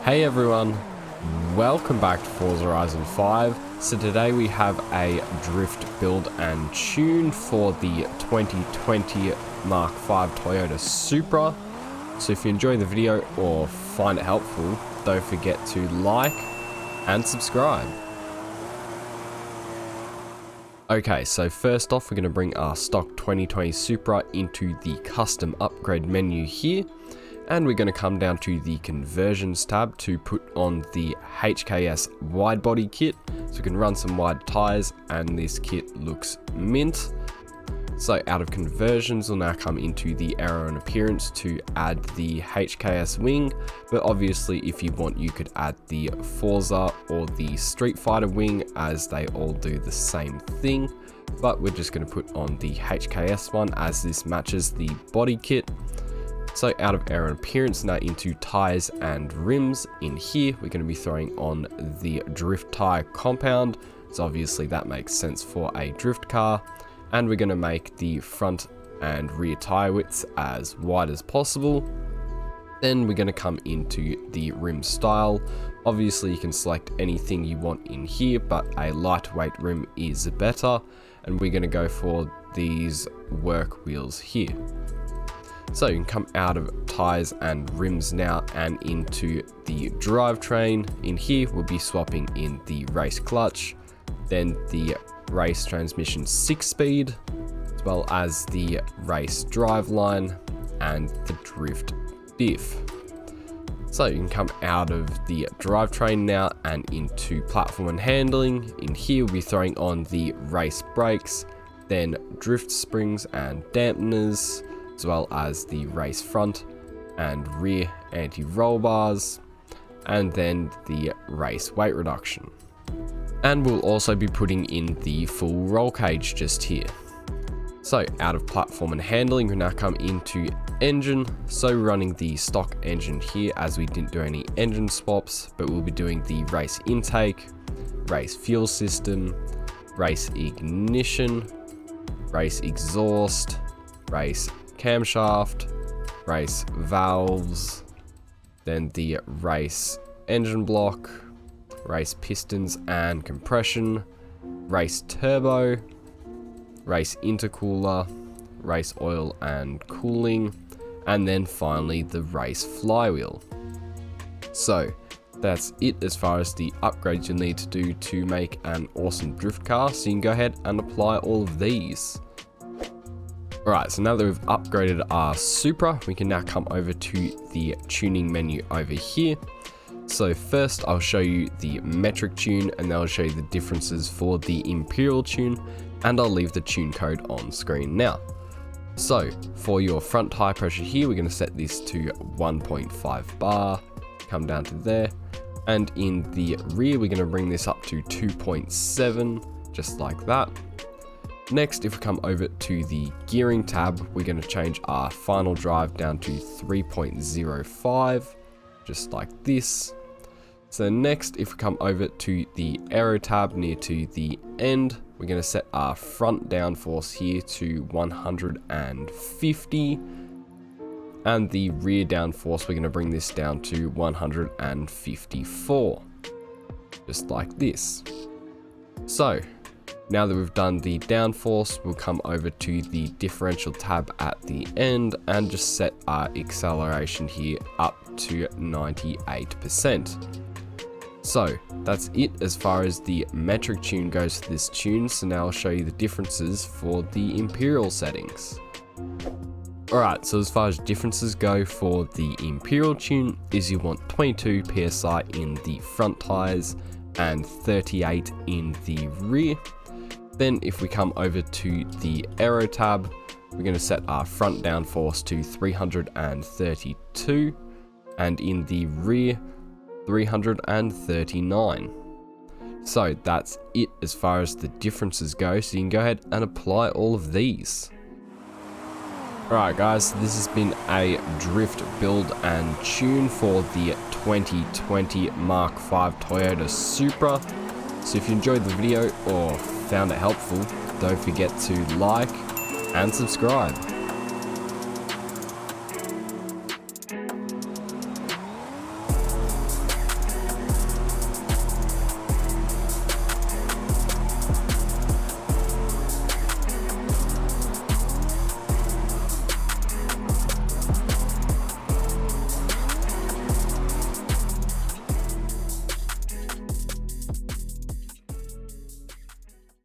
Hey everyone, welcome back to Forza Horizon 5. So today we have a drift build and tune for the 2020 Mark V Toyota Supra. So if you enjoy the video or find it helpful, don't forget to like and subscribe. Okay, so first off we're going to bring our stock 2020 Supra into the custom upgrade menu here. And we're going to come down to the conversions tab to put on the HKS wide body kit. So we can run some wide tires and this kit looks mint. So out of conversions we'll now come into the aero and appearance to add the HKS wing. But obviously if you want you could add the Forza or the Street Fighter wing as they all do the same thing. But we're just going to put on the HKS one as this matches the body kit. So out of aero and appearance, now into tires and rims. In here, we're going to be throwing on the drift tire compound. So obviously that makes sense for a drift car. And we're going to make the front and rear tire widths as wide as possible. Then we're going to come into the rim style. Obviously you can select anything you want in here, but a lightweight rim is better. And we're going to go for these work wheels here. So you can come out of tires and rims now and into the drivetrain. In here we'll be swapping in the race clutch, then the race transmission 6-speed, as well as the race driveline and the drift diff. So you can come out of the drivetrain now and into platform and handling. In here we'll be throwing on the race brakes, then drift springs and dampeners, as well as the race front and rear anti-roll bars, and then the race weight reduction. And we'll also be putting in the full roll cage just here. So out of platform and handling, we now come into engine. So running the stock engine here as we didn't do any engine swaps, but we'll be doing the race intake, race fuel system, race ignition, race exhaust, race camshaft, race valves, then the race engine block, race pistons and compression, race turbo, race intercooler, race oil and cooling, and then finally the race flywheel. So that's it as far as the upgrades you'll need to do to make an awesome drift car, so you can go ahead and apply all of these. Alright, so now that we've upgraded our Supra, we can now come over to the tuning menu over here. So first I'll show you the metric tune and then I'll show you the differences for the imperial tune, and I'll leave the tune code on screen now. So for your front tire pressure here, we're going to set this to 1.5 bar, come down to there, and in the rear we're going to bring this up to 2.7, just like that. Next, if we come over to the gearing tab, we're going to change our final drive down to 3.05, just like this. So next, if we come over to the aero tab near to the end, we're going to set our front downforce here to 150, and the rear downforce, we're going to bring this down to 154, just like this. So now that we've done the downforce, we'll come over to the differential tab at the end and just set our acceleration here up to 98%. So that's it as far as the metric tune goes for this tune. So now I'll show you the differences for the imperial settings. Alright, so as far as differences go for the imperial tune is you want 22 psi in the front tires and 38 in the rear. Then if we come over to the aero tab, we're going to set our front downforce to 332 and in the rear 339. So that's it as far as the differences go, so you can go ahead and apply all of these. Alright guys, so this has been a drift build and tune for the 2020 Mark V Toyota Supra. So if you enjoyed the video or found it helpful, don't forget to like and subscribe.